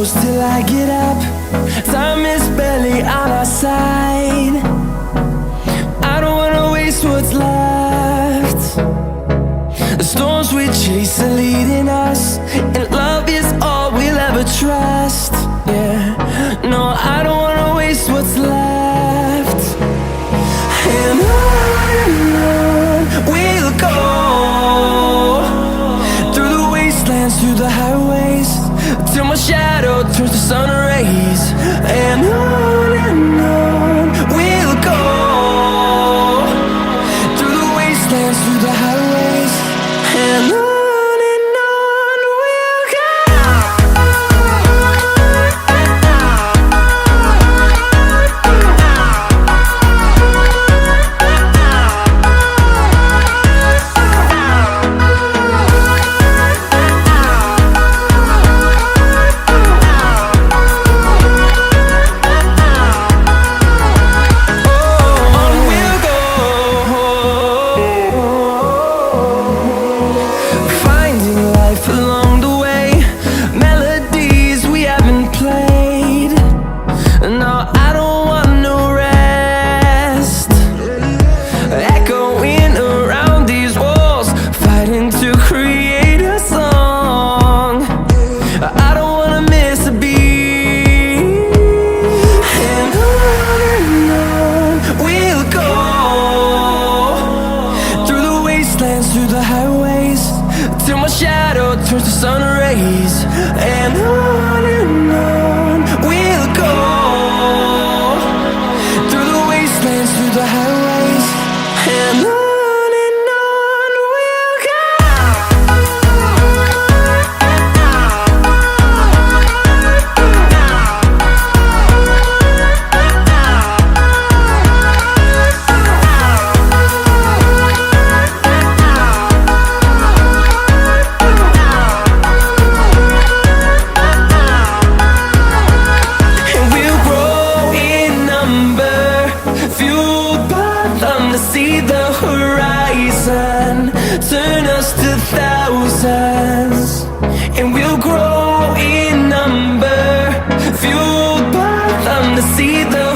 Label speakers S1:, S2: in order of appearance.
S1: close till I get up. Time is barely on our side. I don't wanna waste what's left. The storms we chase are leading us, and love is all we'll ever trust. Yeah, no, I don't wanna waste what's left. And on we'll go, through the wastelands, through the highways, till my shadow turns to sun rays. And on we'll go, through the wastelands, through the highways, and on we'll go. Through the highways, till my shadow turns to sun rays. And on we'll go, through the wastelands, through the highways, and on we'll go. See the horizon, turn us to thousands, and we'll grow in number, fueled by them to see the